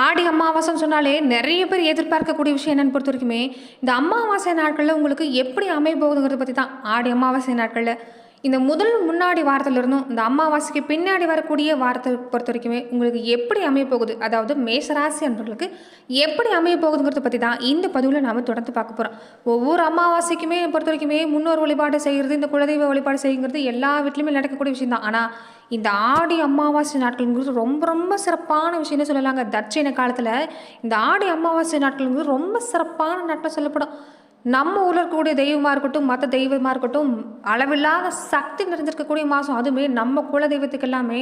ஆடி அமாவாசைன்னு சொன்னாலே நிறைய பேர் எதிர்பார்க்கக்கூடிய விஷயம் என்னன்னு பொறுத்த வரைக்குமே, இந்த அமாவாசை நாட்கள்ல உங்களுக்கு எப்படி அமைய போகுதுங்கிறத பத்தி தான். ஆடி அமாவாசை நாட்கள்ல இந்த முதல் முன்னாடி வாரத்துல இருந்தும், இந்த அமாவாசைக்கு பின்னாடி வரக்கூடிய வாரத்த பொறுத்த வரைக்குமே உங்களுக்கு எப்படி அமைய போகுது? அதாவது மேஷராசி அன்பர்களுக்கு எப்படி அமைய போகுதுங்கிறத பத்தி தான் இந்த பதிவுல நாம தொடர்ந்து பார்க்க போறோம். ஒவ்வொரு அமாவாசைக்குமே பொறுத்த வரைக்குமே முன்னோர் வழிபாடு செய்கிறது, இந்த குலதெய்வ வழிபாடு செய்கிறது எல்லா வீட்லயுமே நடக்கக்கூடிய விஷயம் தான். ஆனா இந்த ஆடி அமாவாசை நாட்கள்ங்கிறது ரொம்ப ரொம்ப சிறப்பான விஷயம்னு சொல்லலாங்க. தட்சிண காலத்துல இந்த ஆடி அமாவாசை நாட்கள்ங்கிறது ரொம்ப சிறப்பான நாட்கள் சொல்லப்படும். நம்ம ஊர்ல இருக்கக்கூடிய தெய்வமா இருக்கட்டும், மற்ற தெய்வமா இருக்கட்டும், அளவில்லாத சக்தி நிறைஞ்சிருக்கக்கூடிய மாதம். அதுவுமே நம்ம குல தெய்வத்துக்கு எல்லாமே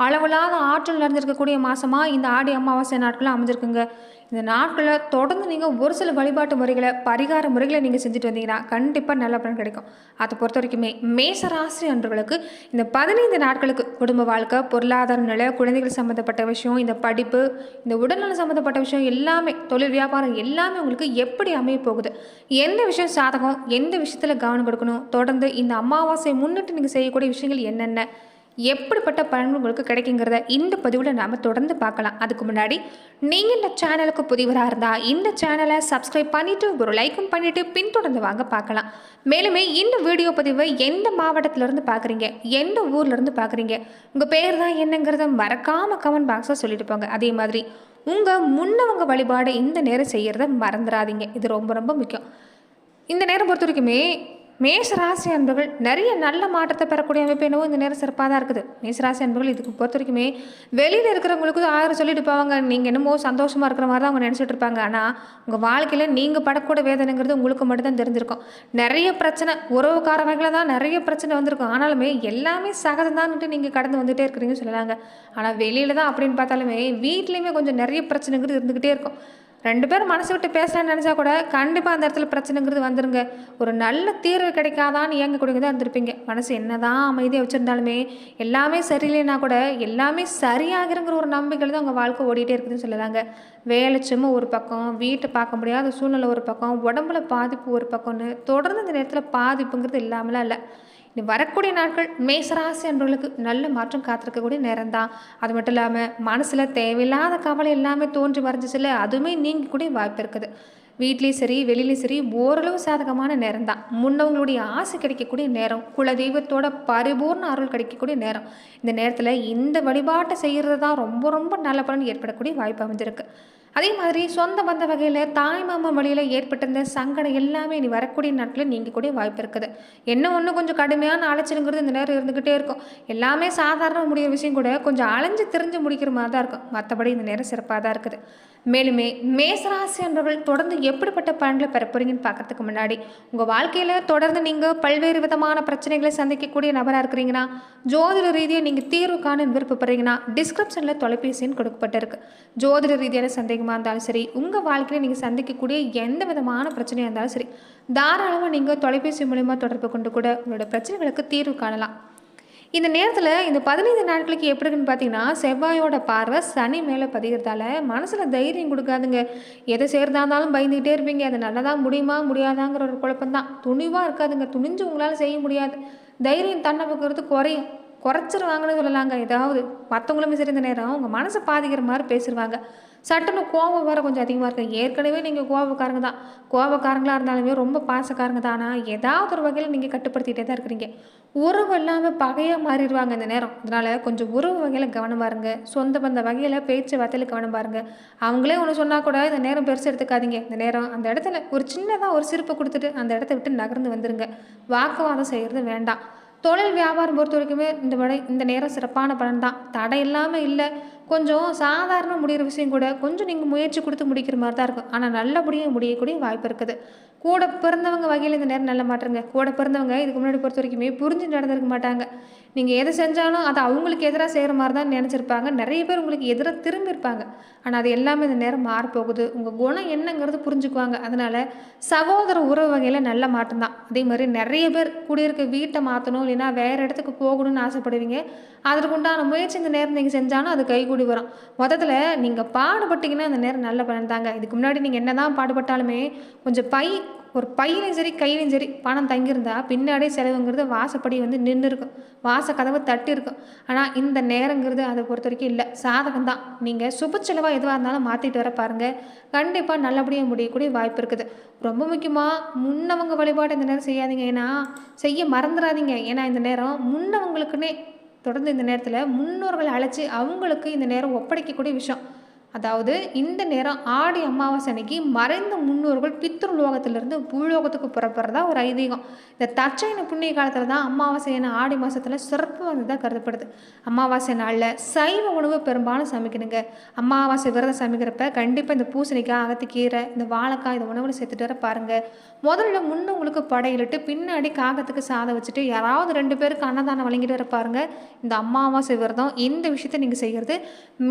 அளவில்லாத ஆற்றல் நிறைஞ்சிருக்கக்கூடிய மாசமா இந்த ஆடி அமாவாசை நாட்கள் அமைஞ்சிருக்குங்க. இந்த நாட்களில் தொடர்ந்து நீங்கள் ஒரு சில வழிபாட்டு முறைகளை, பரிகார முறைகளை நீங்கள் செஞ்சுட்டு வந்தீங்கன்னா கண்டிப்பாக நல்ல பலன் கிடைக்கும். அதை பொறுத்த வரைக்குமே மேசராசி அன்பர்களுக்கு இந்த 15 நாட்களுக்கு குடும்ப வாழ்க்கை, பொருளாதார நிலை, குழந்தைகள் சம்மந்தப்பட்ட விஷயம், இந்த படிப்பு, இந்த உடல்நலம் சம்மந்தப்பட்ட விஷயம் எல்லாமே, தொழில் வியாபாரம் எல்லாமே உங்களுக்கு எப்படி அமைய போகுது, எந்த விஷயம் சாதகம், எந்த விஷயத்தில் கவனம் கொடுக்கணும், தொடர்ந்து இந்த அமாவாசை முன்னிட்டு நீங்கள் செய்யக்கூடிய விஷயங்கள் என்னென்ன, எப்படிப்பட்ட பலன்கள் உங்களுக்கு கிடைக்குங்கிறத இந்த பதிவில் நாம் தொடர்ந்து பார்க்கலாம். அதுக்கு முன்னாடி நீங்கள் இந்த சேனலுக்கு புதிவராக இருந்தால் இந்த சேனலை சப்ஸ்கிரைப் பண்ணிவிட்டு ஒரு லைக்கும் பண்ணிவிட்டு பின்தொடர்ந்து வாங்க பார்க்கலாம். மேலுமே இந்த வீடியோ பதிவை எந்த மாவட்டத்திலேருந்து பார்க்குறீங்க, எந்த ஊர்லேருந்து பார்க்குறீங்க, உங்கள் பேர் தான் என்னங்கிறத மறக்காமல் கமெண்ட் பாக்ஸில் சொல்லிட்டு போங்க. அதே மாதிரி உங்கள் முன்னவங்க வழிபாடு இந்த நேரம் செய்கிறத மறந்துடாதீங்க. இது ரொம்ப ரொம்ப முக்கியம். இந்த நேரம் பொறுத்த வரைக்குமே மேஷராசி அன்பர்கள் நிறைய நல்ல மாற்றத்தை பெறக்கூடிய அமைப்பு என்னவோ இந்த நேரம் சிறப்பாக தான் இருக்குது. மேஷராசி அன்பர்கள் இதுக்கு பொறுத்த வரைக்குமே வெளியில் இருக்கிறவங்களுக்கு 1000 சொல்லிட்டு போவாங்க. நீங்கள் என்னமோ சந்தோஷமாக இருக்கிற மாதிரி தான் அவங்க நினச்சிட்டு இருப்பாங்க. ஆனால் உங்கள் வாழ்க்கையில் நீங்கள் படக்கூடிய வேதனைங்கிறது உங்களுக்கு மட்டும்தான் தெரிஞ்சிருக்கும். நிறைய பிரச்சனை, உறவுக்காரவங்களில் தான் நிறைய பிரச்சனை வந்திருக்கும். ஆனாலுமே எல்லாமே சகஜம்தான்ட்டு நீங்கள் கடந்து வந்துகிட்டே இருக்கிறீங்கன்னு சொல்லலாங்க. ஆனால் வெளியில் தான் அப்படின்னு பார்த்தாலுமே வீட்லேயுமே கொஞ்சம் நிறைய பிரச்சனைங்கிறது இருந்துக்கிட்டே இருக்கும். 2 பேரும் மனசு விட்டு பேசலான்னு நினச்சா கூட கண்டிப்பாக அந்த இடத்துல பிரச்சனைங்கிறது வந்துருங்க. ஒரு நல்ல தீர்வு கிடைக்காதான்னு இயங்கக்கூடியவங்க தான் இருந்திருப்பீங்க. மனசு என்னதான் அமைதியாக வச்சுருந்தாலுமே எல்லாமே சரியில்லைன்னா கூட எல்லாமே சரியாகிறங்கிற ஒரு நம்பிக்கையில் தான் உங்கள் வாழ்க்கை ஓடிட்டே இருக்குதுன்னு சொல்லலாங்க. வேலை சும்மா ஒரு பக்கம், வீட்டை பார்க்க முடியாத சூழ்நிலை ஒரு பக்கம், உடம்புல பாதிப்பு ஒரு பக்கம்னு தொடர்ந்து இந்த நேரத்தில் பாதிப்புங்கிறது இல்லாமலாம் இல்லை. இனி வரக்கூடிய நாட்கள் மேசராசி அன்பர்களுக்கு நல்ல மாற்றம் காத்திருக்கக்கூடிய நேரம் தான். அது மட்டும் இல்லாமல் மனசில் தேவையில்லாத கவலை எல்லாமே தோன்றி மறைஞ்சிச்சுல, அதுவுமே நீங்க கூட வாய்ப்பு இருக்குது. வீட்லேயும் சரி வெளியிலையும் சரி ஓரளவு சாதகமான நேரம் தான். முன்னவங்களுடைய ஆசை கிடைக்கக்கூடிய நேரம், குலதெய்வத்தோட பரிபூர்ண அருள் கிடைக்கக்கூடிய நேரம். இந்த நேரத்தில் இந்த வழிபாட்டை செய்கிறது தான் ரொம்ப ரொம்ப நல்ல பலன் ஏற்படக்கூடிய வாய்ப்பு அமைஞ்சிருக்கு. அதே மாதிரி சொந்த பந்த வகையில் தாய் மாமா வழியில் ஏற்பட்டிருந்த சங்கடம் எல்லாமே இனி வரக்கூடிய நாட்களில் நீங்கள் கூட வாய்ப்பு இருக்குது. என்ன ஒன்று கொஞ்சம் கடுமையான அலைச்சலுங்கிறது இந்த நேரம் இருந்துக்கிட்டே இருக்கும். எல்லாமே சாதாரண முடிகிற விஷயம் கூட கொஞ்சம் அலைஞ்சு திரிஞ்சு முடிக்கிற மாதிரி தான் இருக்கும். மற்றபடி இந்த நேரம் சிறப்பாக தான் இருக்குது. மேலுமே மேசராசி அன்பர்கள் தொடர்ந்து எப்படிப்பட்ட பலன்களை பெற போறீங்கன்னு பார்க்கறதுக்கு முன்னாடி உங்கள் வாழ்க்கையில் தொடர்ந்து நீங்கள் பல்வேறு விதமான பிரச்சனைகளை சந்திக்கக்கூடிய நபராக இருக்கிறீங்கன்னா, ஜோதிட ரீதியாக நீங்கள் தீர்வு காண விருப்பப்படுறீங்கன்னா டிஸ்கிரிப்ஷனில் தொலைபேசின்னு கொடுக்கப்பட்டிருக்கு. ஜோதிட ரீதியான சந்தேகமாக இருந்தாலும் சரி, உங்கள் வாழ்க்கையில் நீங்கள் சந்திக்கக்கூடிய எந்த விதமான பிரச்சனையாக இருந்தாலும் சரி, தாராளமாக நீங்கள் தொலைபேசி மூலமாக தொடர்பு கொண்டு கூட உங்களோட பிரச்சனைகளுக்கு தீர்வு காணலாம். இந்த நேரத்தில் இந்த 15 நாட்களுக்கு எப்படி இருக்குன்னு பார்த்தீங்கன்னா, செவ்வாயோட பார்வை சனி மேலே பதிகிறதால மனசில் தைரியம் கொடுக்காதுங்க. எதை செய்கிறதா இருந்தாலும் பயந்துக்கிட்டே இருப்பீங்க. அது நல்லதாக முடியுமா முடியாதாங்கிற ஒரு குழப்பம்தான். துணிவாக இருக்காதுங்க. துணிஞ்சு உங்களால் செய்ய முடியாது. தைரியம் தன்னம்பிக்கிறது குறையும். குறைச்சிருவாங்கன்னு சொல்லலாங்க. ஏதாவது மற்றவங்களுமே சரி இந்த நேரம் உங்கள் மனசை பாதிக்கிற மாதிரி பேசிடுவாங்க. சட்டுன்னு கோபம் வேறு கொஞ்சம் அதிகமாக இருக்குது. ஏற்கனவே நீங்கள் கோபக்காரங்க தான். கோபக்காரங்களாக இருந்தாலுமே ரொம்ப பாசக்காரங்க தான். ஆனால் ஏதாவது ஒரு வகையில் நீங்கள் கட்டுப்படுத்திகிட்டே தான் இருக்கிறீங்க. உறவு இல்லாமல் பகையாக மாறிடுவாங்க இந்த நேரம். அதனால் கொஞ்சம் உறவு வகையில் கவனமாக இருங்க. சொந்த பந்த வகையில் பேச்சு வார்த்தையில் கவனம் பாருங்க. அவங்களே ஒன்று சொன்னால் கூட இந்த நேரம் பெருசு எடுத்துக்காதீங்க. இந்த நேரம் அந்த இடத்துல ஒரு சின்னதாக ஒரு சிரிப்பை கொடுத்துட்டு அந்த இடத்த விட்டு நகர்ந்து வந்துருங்க. வாக்குவாதம் செய்கிறது வேண்டாம். தொழில் வியாபாரம் பொறுத்த வரைக்குமே இந்த நேரம் சிறப்பான பலன் தான். தடை இல்லாமல் இல்லை. கொஞ்சம் சாதாரண முடிகிற விஷயம் கூட கொஞ்சம் நீங்கள் முயற்சி கொடுத்து முடிக்கிற மாதிரி தான் இருக்கும். ஆனால் நல்லபடியாக முடியக்கூடிய வாய்ப்பு இருக்குது. கூட பிறந்தவங்க வகையில் இந்த நேரம் நல்ல மாற்றங்க. கூட பிறந்தவங்க இதுக்கு முன்னாடி பொறுத்த வரைக்குமே புரிஞ்சு நடந்திருக்க மாட்டாங்க. நீங்கள் எதை செஞ்சாலும் அதை அவங்களுக்கு எதிராக செய்கிற மாதிரி தான் நினச்சிருப்பாங்க. நிறைய பேர் உங்களுக்கு எதிராக திரும்பியிருப்பாங்க. ஆனால் அது எல்லாமே இந்த நேரம் மாறப்போகுது. உங்கள் குணம் என்னங்கிறது புரிஞ்சுக்குவாங்க. அதனால் சகோதர உறவு வகையில் நல்ல மாற்றம் தான். அதே மாதிரி நிறைய பேர் குடியிருக்க வீட்டை மாற்றணும், இல்லைன்னா வேறு இடத்துக்கு போகணும்னு ஆசைப்படுவீங்க. அதற்குண்டான முயற்சி இந்த நேரம் நீங்கள் செஞ்சாலும் அது கைகூடி வரும். மொத்தத்தில் நீங்கள் பாடுபட்டிங்கன்னா இந்த நேரம் நல்ல பலன் தாங்க. இதுக்கு முன்னாடி நீங்கள் என்ன தான் பாடுபட்டாலுமே கொஞ்சம் ஒரு பையிலையும் சரி கையிலையும் சரி பணம் தங்கியிருந்தா பின்னாடியே செலவுங்கிறது வாசப்படி வந்து நின்று இருக்கும், வாச கதவு தட்டி இருக்கும். ஆனால் இந்த நேரங்கிறது அதை பொறுத்த வரைக்கும் இல்லை, சாதகம் தான். நீங்கள் சுப செலவாக எதுவாக இருந்தாலும் மாற்றிட்டு வர பாருங்கள், கண்டிப்பாக நல்லபடியாக முடியக்கூடிய வாய்ப்பு இருக்குது. ரொம்ப முக்கியமாக முன்னவங்க வழிபாடு இந்த நேரம் செய்யாதீங்க, ஏன்னா செய்ய மறந்துடாதீங்க. ஏன்னா இந்த நேரம் முன்னவங்களுக்குன்னே தொடர்ந்து இந்த நேரத்தில் முன்னோர்களை அழைச்சி அவங்களுக்கு இந்த நேரம் ஒப்படைக்கக்கூடிய விஷயம். அதாவது இந்த நேரம் ஆடி அமாவாசை அன்னைக்கு மறைந்த முன்னோர்கள் பித்ருலோகத்திலிருந்து பூலோகத்துக்கு புறப்படுறதா ஒரு ஐதீகம். இந்த தட்சண புண்ணிய காலத்தில் தான் அமாவாசை என ஆடி மாதத்தில் சிறப்பு வந்ததாக கருதப்படுது. அமாவாசை நாளில் சைவ உணவு பெரும்பாலும் சமைக்கணுங்க. அமாவாசை விரதம் சமைக்கிறப்ப கண்டிப்பாக இந்த பூசணிக்காய், அகத்திக்கீரை, இந்த வாழைக்காய் இந்த உணவில் சேர்த்துட்டு வர பாருங்கள். முதல்ல முன்னவங்களுக்கு படையிலிட்டு பின்னாடி காகத்துக்கு சாதம் வச்சுட்டு யாராவது 2 பேருக்கு அன்னதானம் வழங்கிட்டு வர பாருங்கள். இந்த அமாவாசை விரதம் இந்த விஷயத்தை நீங்கள் செய்கிறது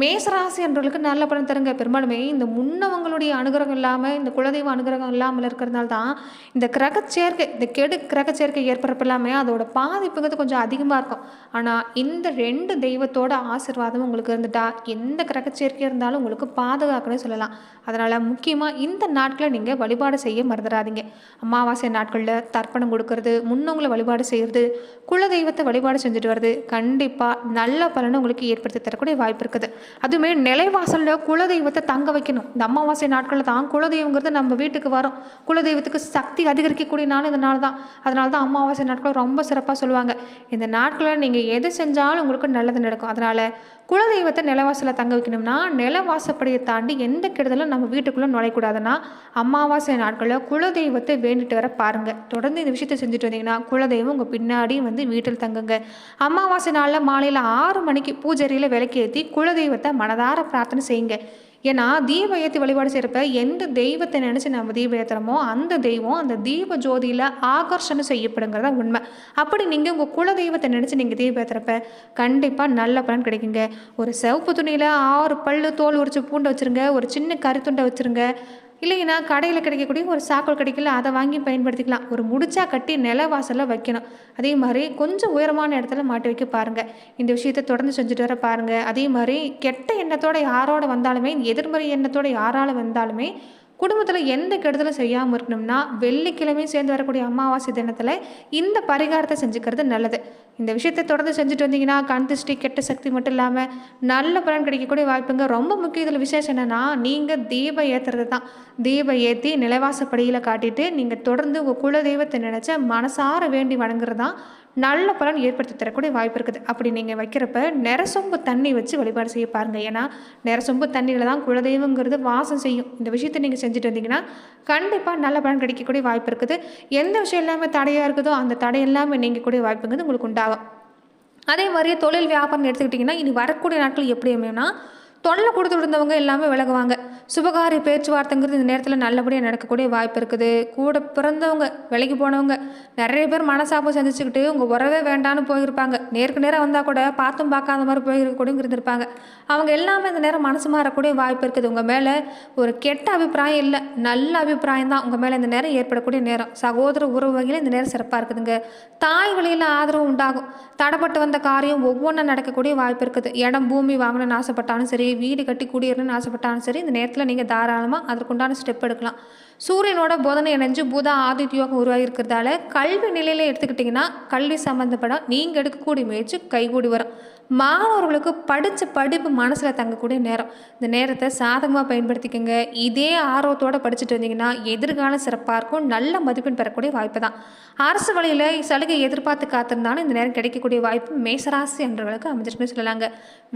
மேசராசி என்றவர்களுக்கு நல்ல பலன் தருங்க. பெரும்பாலுமே இந்த முன்னவங்களுடைய அனுகிரகம் இல்லாமல், இந்த குலதெய்வ அனுகிரகம் இல்லாமல் இருக்கிறதுனால தான் இந்த கிரகச்சேர்க்கை, இந்த கெடு கிரகச்சேர்க்கை ஏற்படுறப்ப எல்லாமே அதோட பாதிப்புங்கிறது கொஞ்சம் அதிகமாக இருக்கும். ஆனால் இந்த 2 தெய்வத்தோட ஆசீர்வாதம் உங்களுக்கு இருந்துட்டா எந்த கிரகச்சேர்க்கை இருந்தாலும் உங்களுக்கு பாதுகாக்கணும்னு சொல்லலாம். அதனால் முக்கியமாக இந்த நாட்களை நீங்கள் வழிபாடு செய்ய மறந்துடாதீங்க. அமாவாசை நாட்களில் தர்ப்பணம் கொடுக்கறது, முன்னவங்களை வழிபாடு செய்கிறது, குலதெய்வத்தை வழிபாடு செஞ்சுட்டு வர்றது கண்டிப்பாக நல்ல பலனை உங்களுக்கு ஏற்படுத்தி தரக்கூடிய வாய்ப்பு இருக்குது. அதுவுமே நிலைவாசலில் குலதெய்வத்தை தங்க வைக்கணும். இந்த அமாவாசை நாட்களில் தான் குலதெய்வங்கிறது நம்ம வீட்டுக்கு வரும். குலதெய்வத்துக்கு சக்தி அதிகரிக்கக்கூடிய நாள் இந்த நாள் தான். அதனால தான் அமாவாசை நாட்கள் ரொம்ப சிறப்பாக சொல்லுவாங்க. இந்த நாட்களில் நீங்கள் எது செஞ்சாலும் உங்களுக்கு நல்லது நடக்கும். அதனால் குலதெய்வத்தை நிலவாசலில் தங்க வைக்கணும்னா நிலவாசப்படியை தாண்டி எந்த கெடுதலும் நம்ம வீட்டுக்குள்ளே நுழையக்கூடாதுன்னா அமாவாசை நாட்களில் குலதெய்வத்தை வேண்டிட்டு வர பாருங்கள். தொடர்ந்து இந்த விஷயத்தை செஞ்சுட்டு வந்தீங்கன்னா குலதெய்வம் உங்கள் பின்னாடி வந்து வீட்டில் தங்குங்க. அமாவாசை நாளில் மாலையில் 6 மணிக்கு பூஜையில் விளக்கு ஏற்றி குலதெய்வத்தை மனதார பிரார்த்தனை செய்யுங்க. ஏன்னா தீபம் ஏற்றி வழிபாடு செய்கிறப்ப எந்த தெய்வத்தை நினச்சி நம்ம தீபம் ஏற்றுறோமோ அந்த தெய்வம் அந்த தீப ஜோதியில் ஆகர்ஷணம் செய்யப்படுங்கிறதா உண்மை. அப்படி நீங்கள் உங்கள் குல தெய்வத்தை நினச்சி நீங்கள் தீபம் ஏற்றுறப்ப கண்டிப்பாக நல்ல பலன் கிடைக்குங்க. ஒரு சிவப்பு துணியில் 6 பல்லு தோல் உரிச்சு பூண்டை வச்சுருங்க, ஒரு சின்ன கறித்துண்டை வச்சுருங்க. இல்லைங்கன்னா கடையில் கிடைக்கக்கூடிய ஒரு சாக்கோல் கிடைக்கல, அதை வாங்கி பயன்படுத்திக்கலாம். ஒரு முடிச்சா கட்டி நிலவாசலில் வைக்கணும். அதே மாதிரி கொஞ்சம் உயரமான இடத்துல மாட்டி வைக்க பாருங்கள். இந்த விஷயத்தை தொடர்ந்து செஞ்சுட்டு வர பாருங்கள். அதே மாதிரி கெட்ட எண்ணத்தோடு யாரோட வந்தாலுமே, எதிர்மறை எண்ணத்தோடு யாரால் வந்தாலுமே குடும்பத்தில் எந்த கெடுதலும் செய்யாமல் இருக்கணும்னா வெள்ளிக்கிழமை சேர்ந்து வரக்கூடிய அமாவாசை தினத்தில் இந்த பரிகாரத்தை செஞ்சுக்கிறது நல்லது. இந்த விஷயத்தை தொடர்ந்து செஞ்சுட்டு வந்தீங்கன்னா கண் திருஷ்டி, கெட்ட சக்தி மட்டும் இல்லாமல் நல்ல பலன் கிடைக்கக்கூடிய வாய்ப்புங்க. ரொம்ப முக்கியம் இதில் விசேஷம் என்னென்னா நீங்கள் தீபம் ஏற்றுறது தான். தீபம் ஏற்றி நிலைவாசப்படியில் காட்டிட்டு நீங்கள் தொடர்ந்து உங்கள் குல தெய்வத்தை நினச்ச மனசார வேண்டி வணங்குறது தான் நல்ல பலன் ஏற்படுத்தி தரக்கூடிய வாய்ப்பு இருக்குது. அப்படி நீங்கள் வைக்கிறப்ப நிறசொம்பு தண்ணி வச்சு வழிபாடு செய்ய பாருங்கள். ஏன்னா நிறசொம்பு தண்ணியில் தான் குலதெய்வங்கிறது வாசம் செய்யும். இந்த விஷயத்தை நீங்கள் செஞ்சுட்டு வந்தீங்கன்னா கண்டிப்பாக நல்ல பலன் கிடைக்கக்கூடிய வாய்ப்பு இருக்குது. எந்த விஷயம் இல்லாமல் தடையாக இருக்குதோ அந்த தடை இல்லாமல் நீங்கக்கூடிய வாய்ப்புங்கிறது உங்களுக்கு உண்டாகும். அதே மாதிரி தொழில் வியாபாரம் எடுத்துக்கிட்டிங்கன்னா இனி வரக்கூடிய நாட்கள் எப்படி அமையும்னா தொல்லை கொடுத்துட்டு இருந்தவங்க எல்லாமே விலகுவாங்க. சுபகாரிய பேச்சுவார்த்தைங்கிறது இந்த நேரத்தில் நல்லபடியாக நடக்கக்கூடிய வாய்ப்பு இருக்குது. கூட பிறந்தவங்க, விலைக்கு போனவங்க நிறைய பேர் மனசாபம் சந்திச்சுக்கிட்டு உங்கள் உறவே வேண்டான்னு போயிருப்பாங்க. நேருக்கு நேரம் வந்தால் கூட பார்த்தும் பார்க்காத மாதிரி போயிருக்கக்கூடியும் இருந்திருப்பாங்க. அவங்க எல்லாமே இந்த நேரம் மனசு மாறக்கூடிய வாய்ப்பு இருக்குது. உங்கள் மேலே ஒரு கெட்ட அபிப்பிராயம் இல்லை, நல்ல அபிப்பிராயம் தான் உங்கள் மேலே இந்த நேரம் ஏற்படக்கூடிய நேரம். சகோதர உறவு வகையில் இந்த நேரம் சிறப்பாக இருக்குதுங்க. தாய் வழியில் ஆதரவு உண்டாகும். தடைப்பட்டு வந்த காரியம் ஒவ்வொன்றும் நடக்கக்கூடிய வாய்ப்பு இருக்குது. இடம் பூமி வாங்கணும்னு ஆசைப்பட்டாலும் சரி, வீடு கட்டி குடியேறணும்னு ஆசைப்பட்டாலும் சரி, இந்த நேரத்தில் நீங்கள் தாராளமாக அதற்குண்டான ஸ்டெப் எடுக்கலாம். சூரியனோட புதனை இணைஞ்சு புத ஆதித்ய யோகம் உருவாகி இருக்கிறதால கல்வி நிலையில் எடுத்துக்கிட்டிங்கன்னா கல்வி சம்மந்தப்பட நீங்கள் எடுக்கக்கூடிய முயற்சி கைகூடி வரும். மாணவர்களுக்கு படித்த படிப்பு மனசில் தங்கக்கூடிய நேரம். இந்த நேரத்தை சாதகமாக பயன்படுத்திக்கோங்க. இதே ஆர்வத்தோடு படிச்சுட்டு வந்தீங்கன்னா எதிர்காலம் சிறப்பாக இருக்கும். நல்ல மதிப்பெண் பெறக்கூடிய வாய்ப்பு தான். அரசு வழியில் சலுகை எதிர்பார்த்து காத்திருந்தாலும் இந்த நேரம் கிடைக்கக்கூடிய வாய்ப்பு மேசராசி என்றவர்களுக்கு அமைஞ்சிருக்குன்னு சொல்லலாங்க.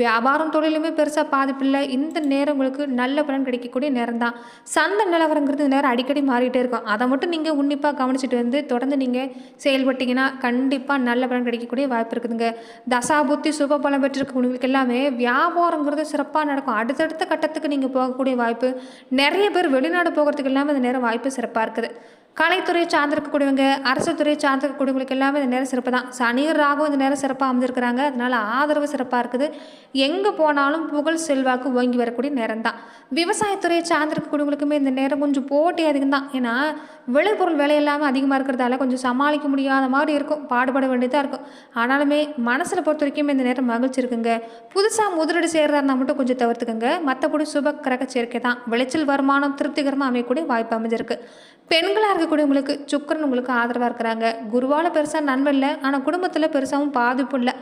வியாபாரம் தொழிலுமே பெருசாக பாதிப்பில்லை. இந்த நேரம் உங்களுக்கு நல்ல பலன் கிடைக்கக்கூடிய நேரம் தான். சந்தை நிலவரங்கிறது இந்த நேரம் அடிக்கடி மாறிட்டே இருக்கும். அதை மட்டும் நீங்கள் உன்னிப்பாக கவனிச்சுட்டு வந்து தொடர்ந்து நீங்கள் செயல்பட்டீங்கன்னா கண்டிப்பாக நல்ல பலன் கிடைக்கக்கூடிய வாய்ப்பு இருக்குதுங்க. தசாபுத்தி சுப பலம் பெற்றிருக்கவங்களுக்கு எல்லாமே வியாபாரங்கிறது சிறப்பாக நடக்கும். அடுத்தடுத்த கட்டத்துக்கு நீங்கள் போகக்கூடிய வாய்ப்பு. நிறைய பேர் வெளிநாடு போகிறதுக்கு எல்லாமே இந்த நேரம் வாய்ப்பு சிறப்பாக இருக்குது. கலைத்துறையை சார்ந்திருக்கக்கூடியவங்க, அரசு துறையை சார்ந்திருக்கக்கூடியவங்களுக்கு எல்லாமே இந்த நேரம் சிறப்பு தான். சனி ராகும் இந்த நேரம் சிறப்பாக அமைஞ்சிருக்கிறாங்க. அதனால் ஆதரவு சிறப்பாக இருக்குது. எங்கே போனாலும் புகழ் செல்வாக்கு ஓங்கி வரக்கூடிய நேரம் தான். விவசாயத்துறையை சார்ந்திருக்கக்கூடியவங்களுக்குமே இந்த நேரம் கொஞ்சம் போட்டி அதிகம் தான். ஏன்னா விளைபொருள் விலை எல்லாமே அதிகமாக இருக்கிறதால கொஞ்சம் சமாளிக்க முடியாத மாதிரி இருக்கும், பாடுபட வேண்டியதாக இருக்கும். ஆனாலுமே மனசில் பொறுத்த வரைக்கும் இந்த நேரம் மகிழ்ச்சி இருக்குங்க. புதுசாக முதலீடு செய்கிறதா இருந்தால் மட்டும் கொஞ்சம் தவிர்த்துக்கோங்க. மற்றபடி சுப கிரக சேர்க்கை தான். விளைச்சல் வருமானம் திருப்திகரமாக அமையக்கூடிய வாய்ப்பு அமைஞ்சிருக்கு. பெண்களாக இருக்கக்கூடியவங்களுக்கு சுக்கிரன் உங்களுக்கு ஆதரவாக இருக்கிறாங்க. குருவால் பெருசாக நன்மை இல்லை, ஆனால் குடும்பத்தில் பெருசாகவும் பாதிப்பு இல்லை.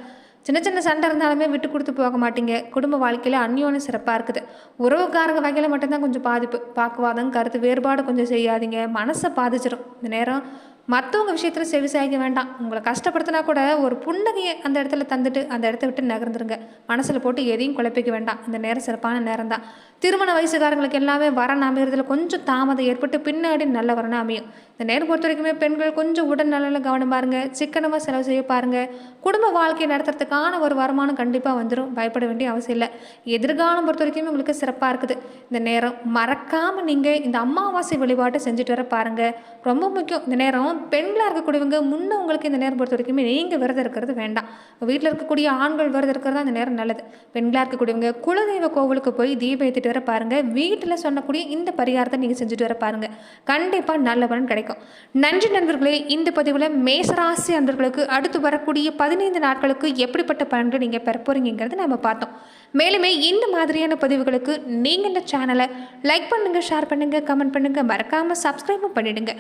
சின்ன சின்ன சண்டை இருந்தாலுமே விட்டு கொடுத்து போக மாட்டீங்க. குடும்ப வாழ்க்கையில் அந்யோன்யம் சிறப்பாக இருக்குது. உறவுக்காரங்க வகையில் மட்டும்தான் கொஞ்சம் பாதிப்பு. வாக்குவாதம், கருத்து வேறுபாடு கொஞ்சம் செய்யாதீங்க. மனசை பாதிச்சிடும் இந்த நேரம். மற்றவங்க விஷயத்தில் செவி சாய்க்க வேண்டாம். உங்களை கஷ்டப்படுத்தினா கூட ஒரு புன்னகையை அந்த இடத்துல தந்துட்டு அந்த இடத்த விட்டு நகர்ந்துருங்க. மனசில் போட்டு எதையும் குழப்பிக்க வேண்டாம். இந்த நேரம் சிறப்பான நேரம் தான். திருமண வயசுக்காரங்களுக்கு எல்லாமே வரன் அமைகிறதுல கொஞ்சம் தாமதம் ஏற்பட்டு பின்னாடி நல்ல வரணும் அமையும். இந்த நேரம் பொறுத்த வரைக்குமே பெண்கள் கொஞ்சம் உடல் நலனில் கவனம் பாருங்கள். சிக்கனமாக செலவு செய்ய பாருங்கள். குடும்ப வாழ்க்கையை நடத்துறதுக்கான ஒரு வருமானம் கண்டிப்பாக வந்துடும். பயப்பட வேண்டிய அவசியம் இல்லை. எதிர்காலம் பொறுத்த வரைக்குமே உங்களுக்கு சிறப்பாக இருக்குது. இந்த நேரம் மறக்காமல் நீங்கள் இந்த அமாவாசை வழிபாட்டை செஞ்சுட்டு வர பாருங்கள். ரொம்ப முக்கியம். இந்த நேரம் பெண்களாக இருக்கக்கூடியவங்க முன்னே உங்களுக்கு இந்த நேரம் பொறுத்த வரைக்குமே நீங்கள் விரதம் இருக்கிறது வேண்டாம். வீட்டில் இருக்கக்கூடிய ஆண்கள் விரதம் இருக்கிறது தான் இந்த நேரம் நல்லது. பெண்களாக இருக்கக்கூடியவங்க குலதெய்வ கோவிலுக்கு போய் தீபம் ஏற்றிட்டு வர பாருங்கள். வீட்டில் சொன்னக்கூடிய இந்த பரிகாரத்தை நீங்கள் செஞ்சுட்டு வர பாருங்கள். கண்டிப்பாக நல்ல பலன் கிடைக்கும். நன்றி நண்பர்களே. இந்த பதிவில் மேசராசி அன்பர்களுக்கு அடுத்து வரக்கூடிய 15 நாட்களுக்கு எப்படிப்பட்ட பலன்கள் நீங்கள் பெற போறீங்கிறத நம்ம பார்த்தோம். மேலுமே இந்த மாதிரியான பதிவுகளுக்கு நீங்கள் இந்த சேனலை லைக் பண்ணுங்கள், ஷேர் பண்ணுங்கள், கமெண்ட் பண்ணுங்கள், மறக்காமல் சப்ஸ்கிரைபும் பண்ணிடுங்க.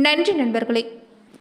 நன்றி நண்பர்களே.